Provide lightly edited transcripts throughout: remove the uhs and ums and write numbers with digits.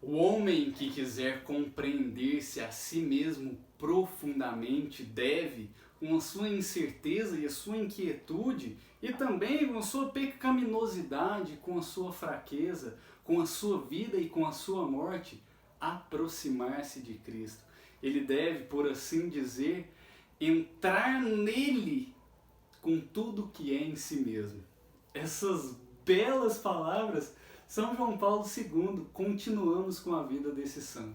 O homem que quiser compreender-se a si mesmo profundamente deve, com a sua incerteza e a sua inquietude, e também com a sua pecaminosidade, com a sua fraqueza, com a sua vida e com a sua morte, aproximar-se de Cristo. Ele deve, por assim dizer, entrar nele com tudo que é em si mesmo. Essas belas palavras, São João Paulo II, continuamos com a vida desse santo.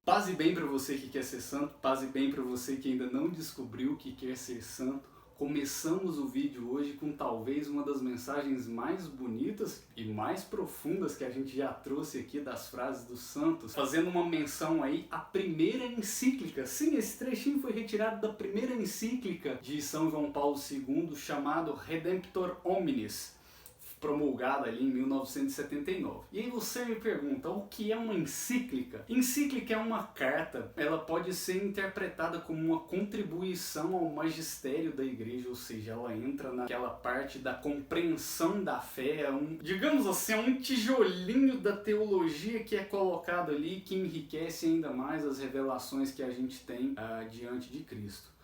Paz e bem para você que quer ser santo, paz e bem para você que ainda não descobriu que quer ser santo. Começamos o vídeo hoje com talvez uma das mensagens mais bonitas e mais profundas que a gente já trouxe aqui das frases dos santos, fazendo uma menção aí à primeira encíclica. Sim, esse trechinho foi retirado da primeira encíclica de São João Paulo II, chamado Redemptor Hominis, promulgada ali em 1979. E aí você me pergunta, o que é uma encíclica? Encíclica é uma carta, ela pode ser interpretada como uma contribuição ao magistério da igreja, ou seja, ela entra naquela parte da compreensão da fé, digamos assim, é um tijolinho da teologia que é colocado ali, que enriquece ainda mais as revelações que a gente tem diante de Cristo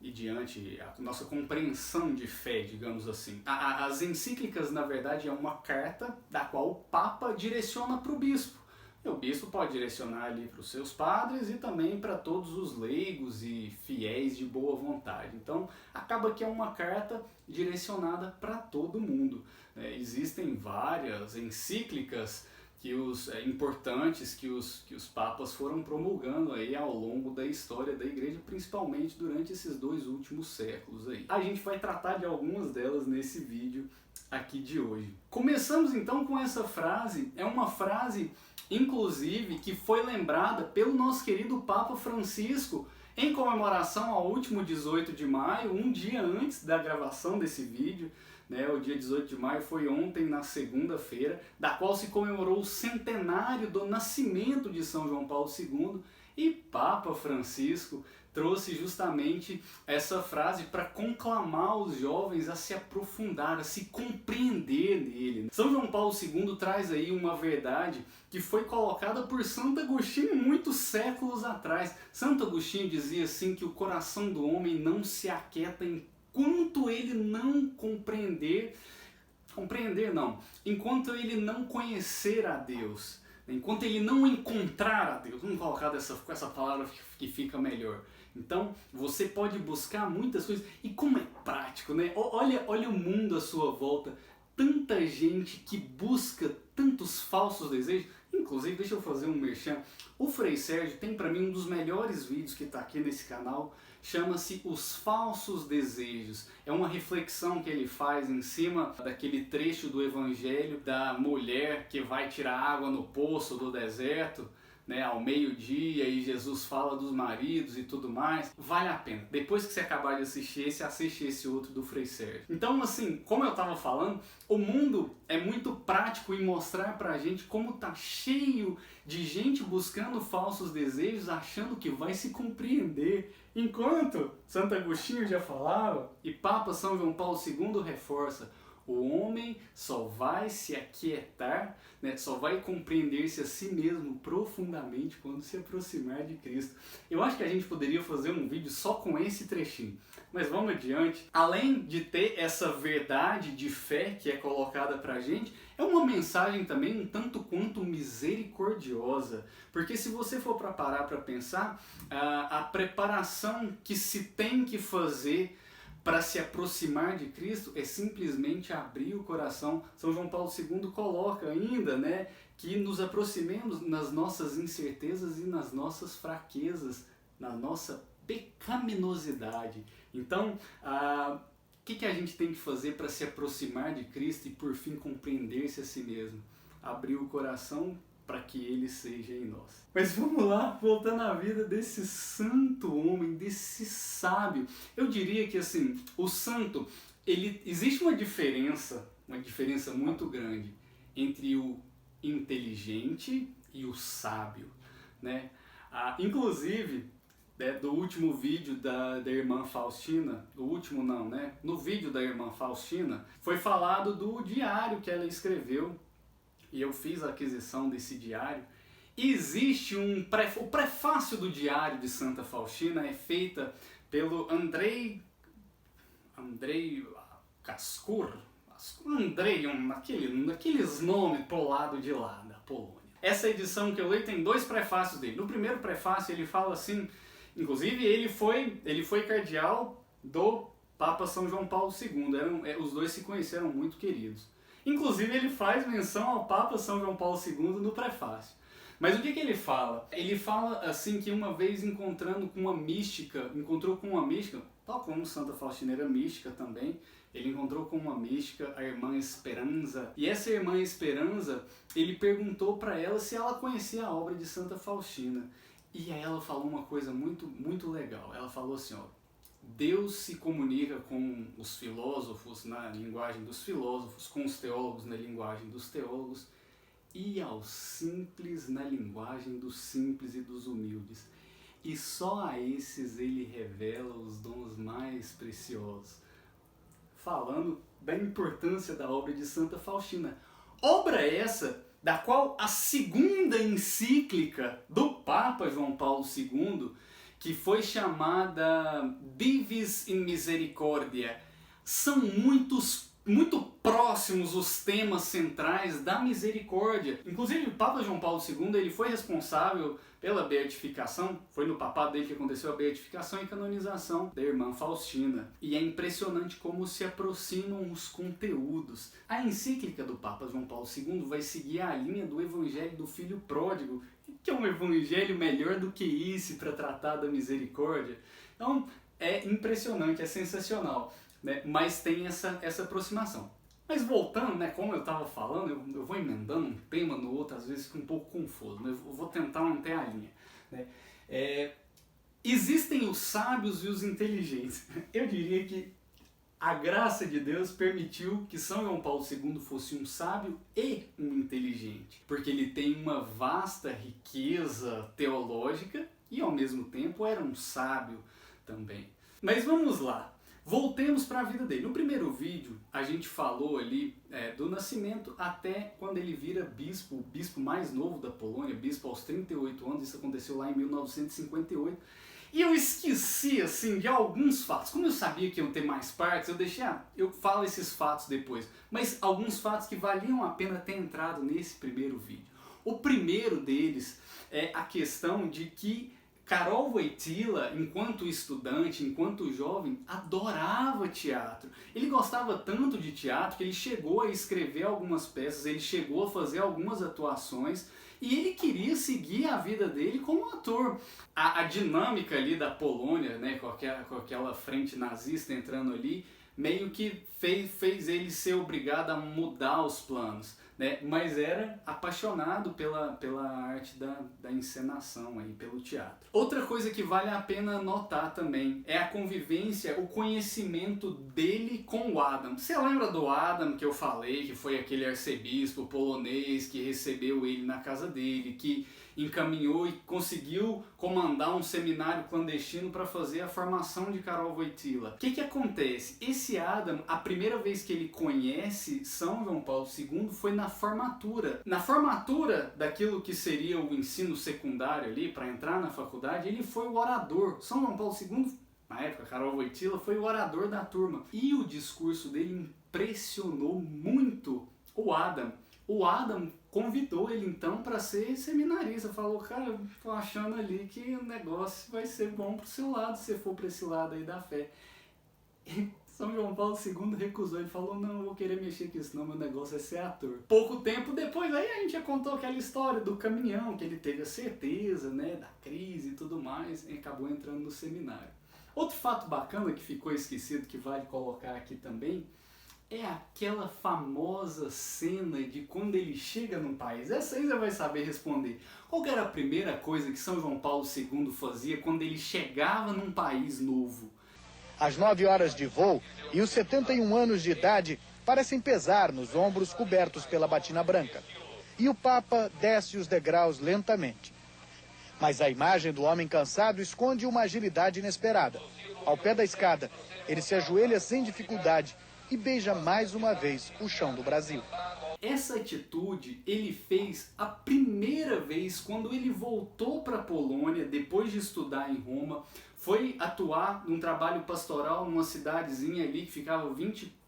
e diante a nossa compreensão de fé, digamos assim. As encíclicas, na verdade, é uma carta da qual o Papa direciona para o bispo. E o bispo pode direcionar ali para os seus padres e também para todos os leigos e fiéis de boa vontade. Então, acaba que é uma carta direcionada para todo mundo. Existem várias encíclicas importantes que os papas foram promulgando aí ao longo da história da igreja, principalmente durante esses 2 últimos séculos aí. A gente vai tratar de algumas delas nesse vídeo aqui de hoje. Começamos então com essa frase, é uma frase inclusive que foi lembrada pelo nosso querido Papa Francisco em comemoração ao último 18 de maio, um dia antes da gravação desse vídeo. O dia 18 de maio foi ontem, na segunda-feira, da qual se comemorou o centenário do nascimento de São João Paulo II, e Papa Francisco trouxe justamente essa frase para conclamar os jovens a se aprofundar, a se compreender nele. São João Paulo II traz aí uma verdade que foi colocada por Santo Agostinho muitos séculos atrás. Santo Agostinho dizia assim que o coração do homem não se aquieta enquanto ele não enquanto ele não conhecer a Deus, enquanto ele não encontrar a Deus. Vamos colocar com essa palavra que fica melhor. Então, você pode buscar muitas coisas, e como é prático, né? Olha o mundo à sua volta, tanta gente que busca tantos falsos desejos. Inclusive, deixa eu fazer um merchan. O Frei Sérgio tem para mim um dos melhores vídeos que está aqui nesse canal, chama-se Os Falsos Desejos. É uma reflexão que ele faz em cima daquele trecho do Evangelho da mulher que vai tirar água no poço do deserto, ao meio-dia, e Jesus fala dos maridos e tudo mais. Vale a pena. Depois que você acabar de assistir esse, assiste esse outro do Frei Sérgio. Então, assim, como eu estava falando, o mundo é muito prático em mostrar pra gente como tá cheio de gente buscando falsos desejos, achando que vai se compreender. Enquanto Santo Agostinho já falava, e Papa São João Paulo II reforça, o homem só vai se aquietar, só vai compreender-se a si mesmo profundamente quando se aproximar de Cristo. Eu acho que a gente poderia fazer um vídeo só com esse trechinho, mas vamos adiante. Além de ter essa verdade de fé que é colocada pra gente, é uma mensagem também um tanto quanto misericordiosa, porque se você for para parar para pensar, a preparação que se tem que fazer para se aproximar de Cristo é simplesmente abrir o coração. São João Paulo II coloca ainda, que nos aproximemos nas nossas incertezas e nas nossas fraquezas, na nossa pecaminosidade. Então, o que a gente tem que fazer para se aproximar de Cristo e por fim compreender-se a si mesmo? Abrir o coração para que ele seja em nós. Mas vamos lá, voltando à vida desse santo homem, desse sábio. Eu diria que assim, o santo, existe uma diferença muito grande entre o inteligente e o sábio, Inclusive, do último vídeo da irmã Faustina, do último não, né? No vídeo da irmã Faustina, foi falado do diário que ela escreveu, e eu fiz a aquisição desse diário. Existe o prefácio do diário de Santa Faustina é feita pelo Andrei Cascur, aqueles nomes pro lado de lá da Polônia. Essa edição que eu leio tem 2 prefácios dele. No primeiro prefácio ele fala assim, inclusive ele foi cardeal do Papa São João Paulo II, os dois se conheceram muito queridos. Inclusive ele faz menção ao Papa São João Paulo II no prefácio. Mas o que ele fala? Ele fala assim que uma vez encontrou com uma mística, tal como Santa Faustina era mística também, ele encontrou com uma mística, a irmã Esperanza, e essa irmã Esperanza, ele perguntou para ela se ela conhecia a obra de Santa Faustina. E aí ela falou uma coisa muito, muito legal. Ela falou assim, ó, Deus se comunica com os filósofos na linguagem dos filósofos, com os teólogos na linguagem dos teólogos, e aos simples na linguagem dos simples e dos humildes. E só a esses ele revela os dons mais preciosos. Falando da importância da obra de Santa Faustina. Obra essa da qual a segunda encíclica do Papa João Paulo II, que foi chamada Divis in Misericordia, são muito próximos os temas centrais da misericórdia. Inclusive o Papa João Paulo II ele foi responsável pela beatificação, foi no papado dele que aconteceu a beatificação e canonização da irmã Faustina. E é impressionante como se aproximam os conteúdos. A encíclica do Papa João Paulo II vai seguir a linha do Evangelho do Filho Pródigo, que é um evangelho melhor do que esse para tratar da misericórdia. Então é impressionante, é sensacional, né? Mas tem essa aproximação. Mas voltando, né, como eu estava falando, eu vou emendando um tema no outro, às vezes fica um pouco confuso, mas eu vou tentar manter a linha, né? Existem os sábios e os inteligentes. Eu diria que a graça de Deus permitiu que São João Paulo II fosse um sábio e um inteligente, porque ele tem uma vasta riqueza teológica e ao mesmo tempo era um sábio também. Mas vamos lá. Voltemos para a vida dele. No primeiro vídeo, a gente falou ali do nascimento até quando ele vira bispo, o bispo mais novo da Polônia, bispo aos 38 anos, isso aconteceu lá em 1958. E eu esqueci, assim, de alguns fatos. Como eu sabia que iam ter mais partes, eu falo esses fatos depois. Mas alguns fatos que valiam a pena ter entrado nesse primeiro vídeo. O primeiro deles é a questão de que Karol Wojtyła, enquanto estudante, enquanto jovem, adorava teatro. Ele gostava tanto de teatro que ele chegou a escrever algumas peças, ele chegou a fazer algumas atuações e ele queria seguir a vida dele como ator. A dinâmica ali da Polônia, né, com aquela frente nazista entrando ali, meio que fez ele ser obrigado a mudar os planos, né? Mas era apaixonado pela arte da encenação, aí, pelo teatro. Outra coisa que vale a pena notar também é a convivência, o conhecimento dele com o Adam. Você lembra do Adam que eu falei, que foi aquele arcebispo polonês que recebeu ele na casa dele, que encaminhou e conseguiu comandar um seminário clandestino para fazer a formação de Karol Wojtyła. O que acontece? Esse Adam, a primeira vez que ele conhece São João Paulo II foi na formatura. Na formatura daquilo que seria o ensino secundário ali, para entrar na faculdade, ele foi o orador. São João Paulo II, na época, Karol Wojtyła, foi o orador da turma. E o discurso dele impressionou muito o Adam. O Adam convidou ele então para ser seminarista. Falou, cara, eu tô achando ali que o negócio vai ser bom pro seu lado, se você for para esse lado aí da fé. E São João Paulo II recusou, ele falou, não, eu vou querer mexer com isso não, meu negócio é ser ator. Pouco tempo depois, aí a gente já contou aquela história do caminhão, que ele teve a certeza, né, da crise e tudo mais, e acabou entrando no seminário. Outro fato bacana que ficou esquecido, que vale colocar aqui também, é aquela famosa cena de quando ele chega num país. Essa aí você vai saber responder. Qual era a primeira coisa que São João Paulo II fazia quando ele chegava num país novo? As 9 horas de voo e os 71 anos de idade parecem pesar nos ombros cobertos pela batina branca. E o Papa desce os degraus lentamente. Mas a imagem do homem cansado esconde uma agilidade inesperada. Ao pé da escada, ele se ajoelha sem dificuldade e beija mais uma vez o chão do Brasil. Essa atitude ele fez a primeira vez quando ele voltou para a Polônia, depois de estudar em Roma, foi atuar num trabalho pastoral numa cidadezinha ali que ficava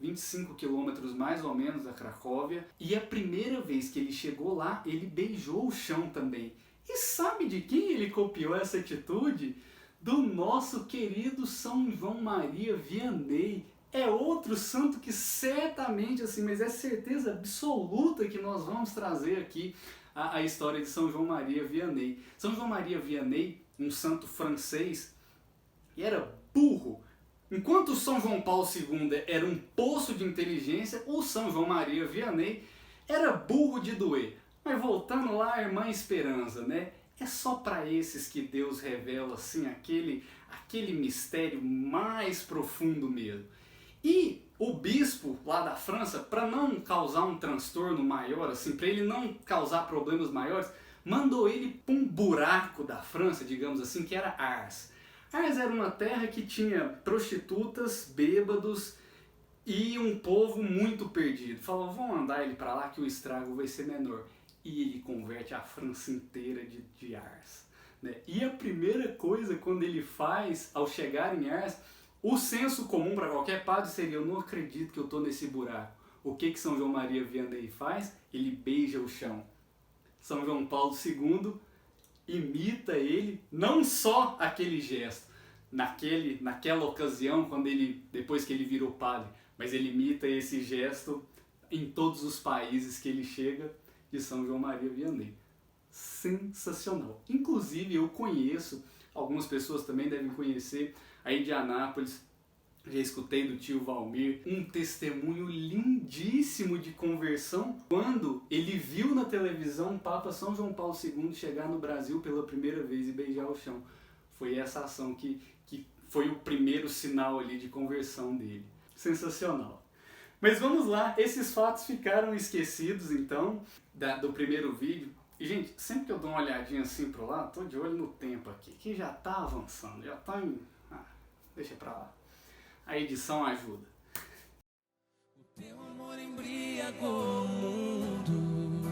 25 quilômetros mais ou menos da Cracóvia. E a primeira vez que ele chegou lá, ele beijou o chão também. E sabe de quem ele copiou essa atitude? Do nosso querido São João Maria Vianney. É outro santo que certamente, assim, mas é certeza absoluta que nós vamos trazer aqui a história de São João Maria Vianney. São João Maria Vianney, um santo francês, era burro. Enquanto São João Paulo II era um poço de inteligência, o São João Maria Vianney era burro de doer. Mas voltando lá, a irmã Esperança, né? É só para esses que Deus revela assim aquele mistério mais profundo mesmo. E o bispo lá da França, para não causar um transtorno maior, assim, para ele não causar problemas maiores, mandou ele para um buraco da França, digamos assim, que era Ars. Ars era uma terra que tinha prostitutas, bêbados e um povo muito perdido. Falou, vamos mandar ele para lá que o estrago vai ser menor. E ele converte a França inteira de Ars. Né? E a primeira coisa quando ele faz, ao chegar em Ars, o senso comum para qualquer padre seria, eu não acredito que eu estou nesse buraco. O que São João Maria Vianney faz? Ele beija o chão. São João Paulo II imita ele, não só aquele gesto, naquela ocasião, depois que ele virou padre, mas ele imita esse gesto em todos os países que ele chega de São João Maria Vianney. Sensacional. Inclusive eu conheço, algumas pessoas também devem conhecer, aí de Anápolis, já escutei do tio Valmir, um testemunho lindíssimo de conversão quando ele viu na televisão o Papa São João Paulo II chegar no Brasil pela primeira vez e beijar o chão. Foi essa ação que foi o primeiro sinal ali de conversão dele. Sensacional. Mas vamos lá, esses fatos ficaram esquecidos então do primeiro vídeo. E gente, sempre que eu dou uma olhadinha assim pro lado, tô de olho no tempo aqui, que já tá avançando, já tá em... deixa pra lá. A edição ajuda. O teu amor embriagou o mundo,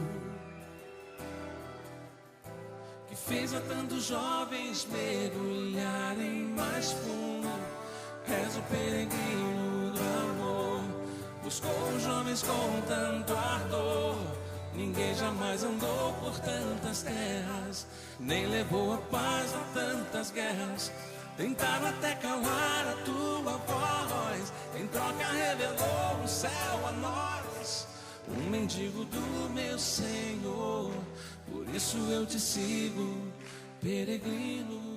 que fez a tantos jovens mergulharem mais fundo. És o peregrino do amor, buscou os jovens com tanto ardor. Ninguém jamais andou por tantas terras, nem levou a paz a tantas guerras. Tentaram até calar a tua voz, em troca revelou o céu a nós. Um mendigo do meu Senhor, por isso eu te sigo, peregrino.